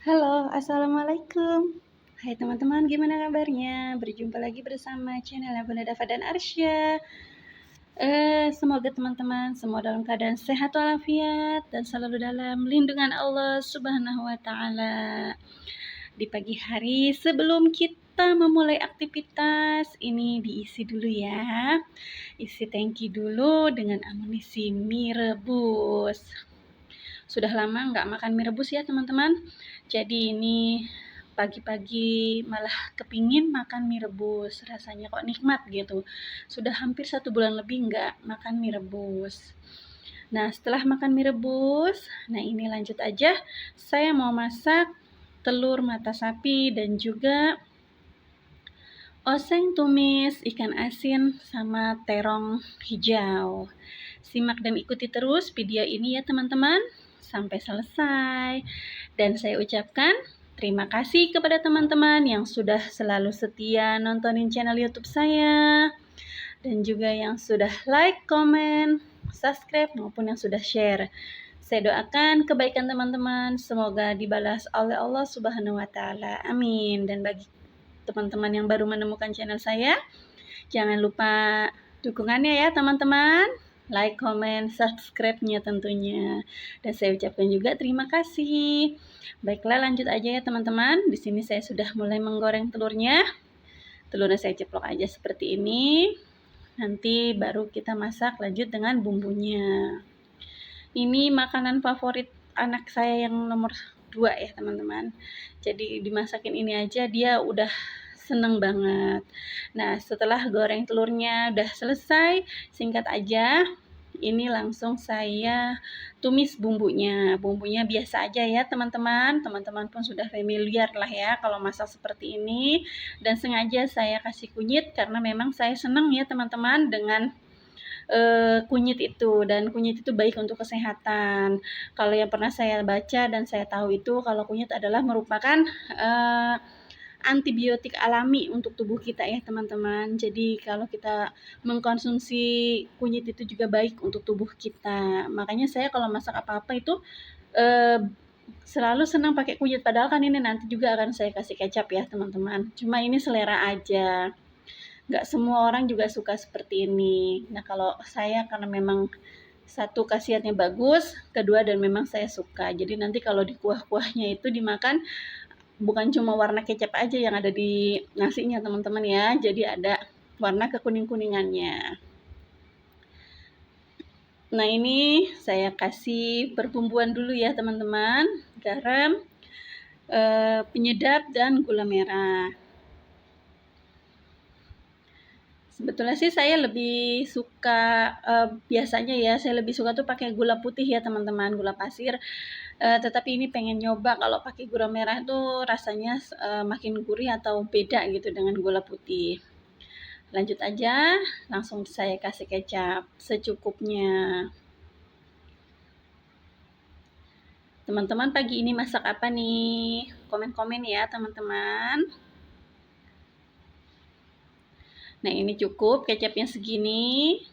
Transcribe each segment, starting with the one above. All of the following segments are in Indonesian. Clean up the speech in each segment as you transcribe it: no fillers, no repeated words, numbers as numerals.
Halo, assalamualaikum. Hai teman-teman, gimana kabarnya? Berjumpa lagi bersama channel Bunda Dava dan Arsya. Semoga teman-teman semua dalam keadaan sehat walafiat dan selalu dalam lindungan Allah Subhanahu wa Ta'ala. Di pagi hari sebelum kita memulai aktivitas ini diisi dulu ya. Isi tangki dulu dengan amunisi mie rebus. Sudah lama nggak makan mie rebus ya teman-teman. Jadi ini pagi-pagi malah kepingin makan mie rebus. Rasanya kok nikmat gitu. Sudah hampir 1 bulan lebih nggak makan mie rebus. Nah setelah makan mie rebus, nah ini lanjut aja. Saya mau masak telur mata sapi dan juga oseng tumis ikan asin sama terong hijau. Simak dan ikuti terus video ini ya teman-teman sampai selesai. Dan saya ucapkan terima kasih kepada teman-teman yang sudah selalu setia nontonin channel YouTube saya. Dan juga yang sudah like, komen, subscribe maupun yang sudah share. Saya doakan kebaikan teman-teman semoga dibalas oleh Allah Subhanahu wa Ta'ala. Amin. Dan bagi teman-teman yang baru menemukan channel saya, jangan lupa dukungannya ya teman-teman. Like, comment, subscribe-nya tentunya. Dan saya ucapkan juga terima kasih. Baiklah, lanjut aja ya teman-teman. Di sini saya sudah mulai menggoreng telurnya. Telurnya saya ceplok aja seperti ini. Nanti baru kita masak lanjut dengan bumbunya. Ini makanan favorit anak saya yang nomor 2 ya teman-teman. Jadi dimasakin ini aja dia udah seneng banget. Nah setelah goreng telurnya udah selesai, singkat aja, ini langsung saya tumis bumbunya. Bumbunya biasa aja ya teman-teman. Teman-teman pun sudah familiar lah ya kalau masak seperti ini. Dan sengaja saya kasih kunyit karena memang saya senang ya teman-teman dengan kunyit itu, dan kunyit itu baik untuk kesehatan. Kalau yang pernah saya baca dan saya tahu itu kalau kunyit adalah merupakan antibiotik alami untuk tubuh kita ya teman-teman. Jadi kalau kita mengkonsumsi kunyit itu juga baik untuk tubuh kita. Makanya saya kalau masak apa-apa itu selalu senang pakai kunyit. Padahal kan ini nanti juga akan saya kasih kecap ya teman-teman. Cuma ini selera aja. Nggak semua orang juga suka seperti ini. Nah kalau saya karena memang satu khasiatnya bagus, kedua dan memang saya suka. Jadi nanti kalau di kuah-kuahnya itu dimakan bukan cuma warna kecap aja yang ada di nasinya teman-teman ya. Jadi ada warna kekuning-kuningannya. Nah ini saya kasih perbumbuan dulu ya teman-teman. Garam, penyedap dan gula merah. Sebetulnya sih saya lebih suka biasanya ya saya lebih suka tuh pakai gula putih ya teman-teman, gula pasir. Tetapi ini pengen nyoba kalau pakai gula merah tuh rasanya makin gurih atau beda gitu dengan gula putih. Lanjut aja, langsung saya kasih kecap secukupnya. Teman-teman pagi ini masak apa nih? Komen-komen ya teman-teman. Nah ini cukup kecapnya segini.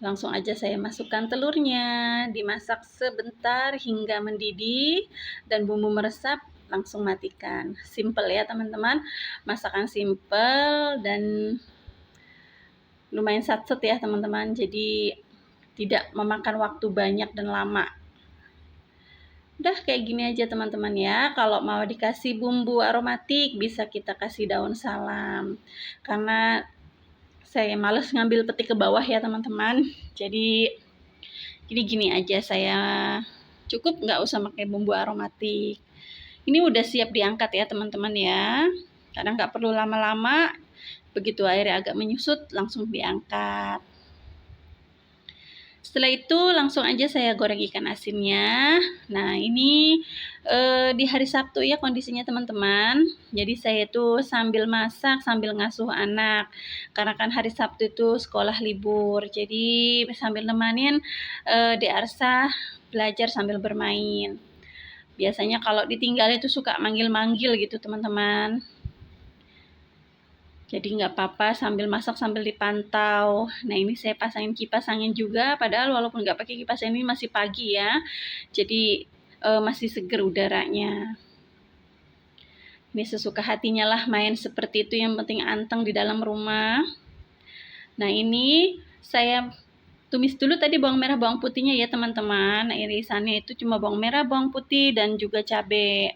Langsung aja saya masukkan telurnya, dimasak sebentar hingga mendidih dan bumbu meresap, langsung matikan. Simple ya teman-teman, masakan simple dan lumayan satset ya teman-teman, jadi tidak memakan waktu banyak dan lama. Udah kayak gini aja teman-teman ya. Kalau mau dikasih bumbu aromatik bisa kita kasih daun salam, karena saya males ngambil petik ke bawah ya teman-teman. Jadi gini aja saya cukup nggak usah pakai bumbu aromatik. Ini udah siap diangkat ya teman-teman ya. Karena nggak perlu lama-lama. Begitu airnya agak menyusut langsung diangkat. Setelah itu langsung aja saya goreng ikan asinnya. Nah ini di hari Sabtu ya kondisinya teman-teman. Jadi saya itu sambil masak sambil ngasuh anak. Karena kan hari Sabtu itu sekolah libur. Jadi sambil nemanin di Arsa belajar sambil bermain. Biasanya kalau ditinggal itu suka manggil-manggil gitu teman-teman. Jadi nggak apa-apa sambil masak sambil dipantau. Nah ini saya pasangin kipas angin juga, padahal walaupun nggak pakai kipas angin ini masih pagi ya. Jadi masih seger udaranya. Ini sesuka hatinya lah main seperti itu, yang penting anteng di dalam rumah. Nah, ini saya tumis dulu tadi bawang merah bawang putihnya ya teman-teman. Nah, irisannya itu cuma bawang merah bawang putih dan juga cabai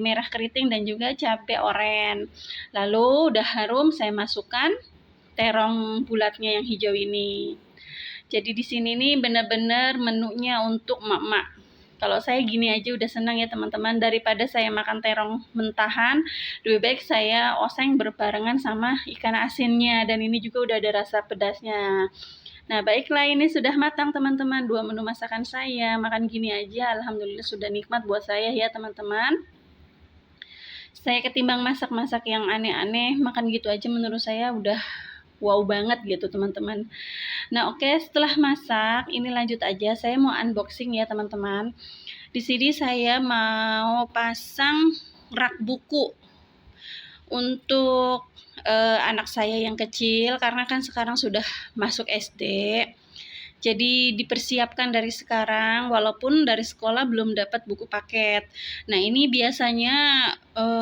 merah keriting dan juga cabai oren. Lalu udah harum, saya masukkan terong bulatnya yang hijau ini. Jadi di sini nih benar-benar menunya untuk emak-emak. Kalau saya gini aja udah senang ya teman-teman, daripada saya makan terong mentahan, lebih baik saya oseng berbarengan sama ikan asinnya, dan ini juga udah ada rasa pedasnya. Nah, baiklah, ini sudah matang teman-teman, 2 menu masakan saya. Makan gini aja alhamdulillah sudah nikmat buat saya ya teman-teman. Saya ketimbang masak-masak yang aneh-aneh, makan gitu aja menurut saya udah wow banget gitu teman-teman. Nah, oke, setelah masak ini lanjut aja, saya mau unboxing ya teman-teman. Di sini saya mau pasang rak buku untuk anak saya yang kecil, karena kan sekarang sudah masuk SD. Jadi dipersiapkan dari sekarang, walaupun dari sekolah belum dapat buku paket. Nah, ini biasanya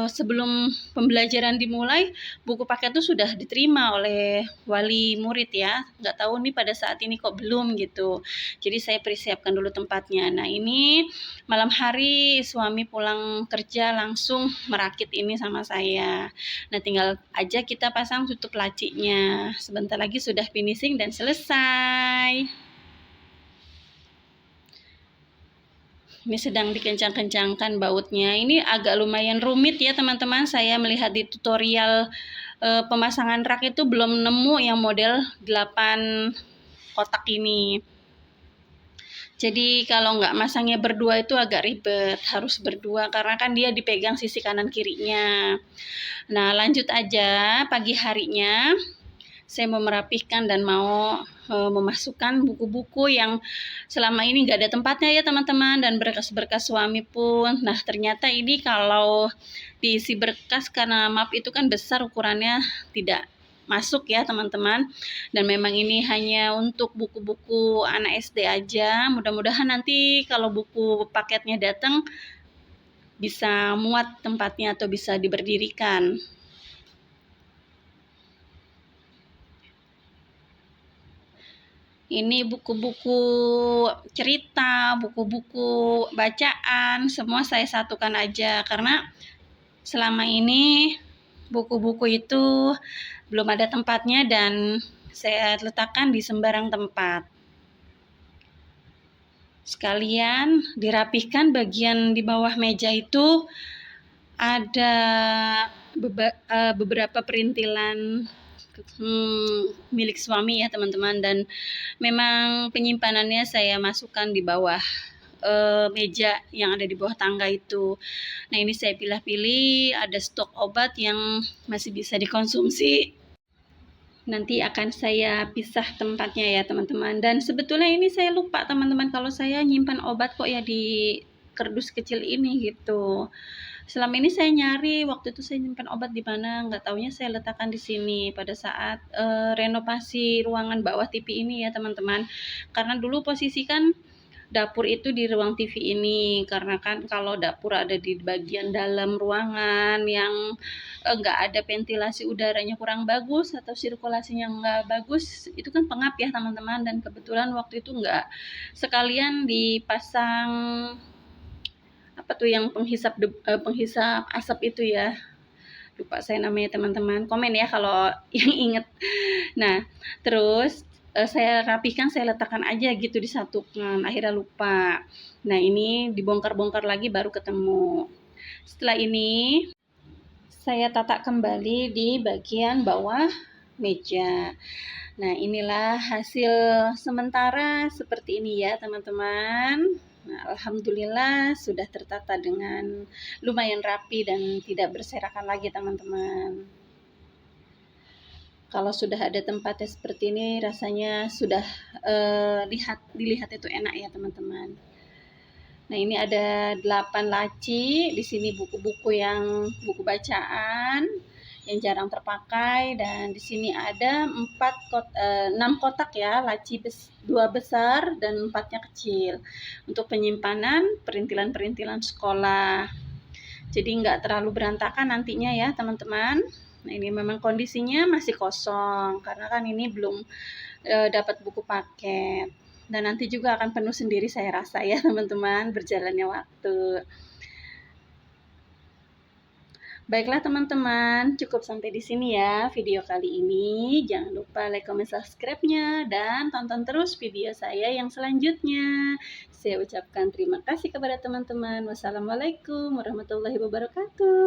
sebelum pembelajaran dimulai, buku paket itu sudah diterima oleh wali murid ya. Nggak tahu nih pada saat ini kok belum gitu. Jadi saya persiapkan dulu tempatnya. Nah, ini malam hari suami pulang kerja langsung merakit ini sama saya. Nah, tinggal aja kita pasang tutup lacinya. Sebentar lagi sudah finishing dan selesai. Ini sedang dikencang-kencangkan bautnya. Ini agak lumayan rumit ya teman-teman. Saya melihat di tutorial pemasangan rak itu belum nemu yang model 8 kotak ini. Jadi kalau nggak masangnya berdua itu agak ribet, harus berdua karena kan dia dipegang sisi kanan kirinya. Nah, lanjut aja pagi harinya. Saya mau merapihkan dan mau memasukkan buku-buku yang selama ini nggak ada tempatnya ya teman-teman, dan berkas-berkas suami pun. Nah, ternyata ini kalau diisi berkas karena map itu kan besar ukurannya, tidak masuk ya teman-teman, dan memang ini hanya untuk buku-buku anak SD aja. Mudah-mudahan nanti kalau buku paketnya datang bisa muat tempatnya atau bisa diberdirikan. Ini buku-buku cerita, buku-buku bacaan, semua saya satukan aja karena selama ini buku-buku itu belum ada tempatnya dan saya letakkan di sembarang tempat. Sekalian dirapihkan bagian di bawah meja itu ada beberapa perintilan milik suami ya teman-teman, dan memang penyimpanannya saya masukkan di bawah meja yang ada di bawah tangga itu. Nah, ini saya pilih-pilih, ada stok obat yang masih bisa dikonsumsi. Nanti akan saya pisah tempatnya ya teman-teman. Dan sebetulnya ini saya lupa teman-teman kalau saya nyimpan obat kok ya di kardus kecil ini gitu. Selama ini saya nyari, waktu itu saya nyimpan obat di mana, nggak taunya saya letakkan di sini pada saat renovasi ruangan bawah TV ini ya teman-teman. Karena dulu posisi kan dapur itu di ruang TV ini, karena kan kalau dapur ada di bagian dalam ruangan yang nggak ada ventilasi udaranya kurang bagus atau sirkulasinya nggak bagus, itu kan pengap ya teman-teman. Dan kebetulan waktu itu nggak sekalian dipasang apa tuh yang penghisap asap itu ya, lupa saya namanya teman-teman, komen ya kalau yang inget. Nah, terus saya rapihkan, saya letakkan aja gitu disatukan, akhirnya lupa. Nah, ini dibongkar-bongkar lagi baru ketemu. Setelah ini saya tata kembali di bagian bawah meja. Nah, inilah hasil sementara seperti ini ya teman-teman. Nah, alhamdulillah sudah tertata dengan lumayan rapi dan tidak berserakan lagi teman-teman. Kalau sudah ada tempatnya seperti ini, rasanya sudah dilihat itu enak ya teman-teman. Nah, ini ada 8 laci, di sini buku-buku yang buku bacaan, yang jarang terpakai. Dan di sini ada 6 kotak ya, laci 2 besar dan 4-nya kecil untuk penyimpanan perintilan-perintilan sekolah. Jadi nggak terlalu berantakan nantinya ya teman-teman. Nah, ini memang kondisinya masih kosong karena kan ini belum dapat buku paket. Dan nanti juga akan penuh sendiri saya rasa ya teman-teman, berjalannya waktu. Baiklah teman-teman, cukup sampai di sini ya video kali ini. Jangan lupa like, comment, subscribe-nya, dan tonton terus video saya yang selanjutnya. Saya ucapkan terima kasih kepada teman-teman. Wassalamualaikum warahmatullahi wabarakatuh.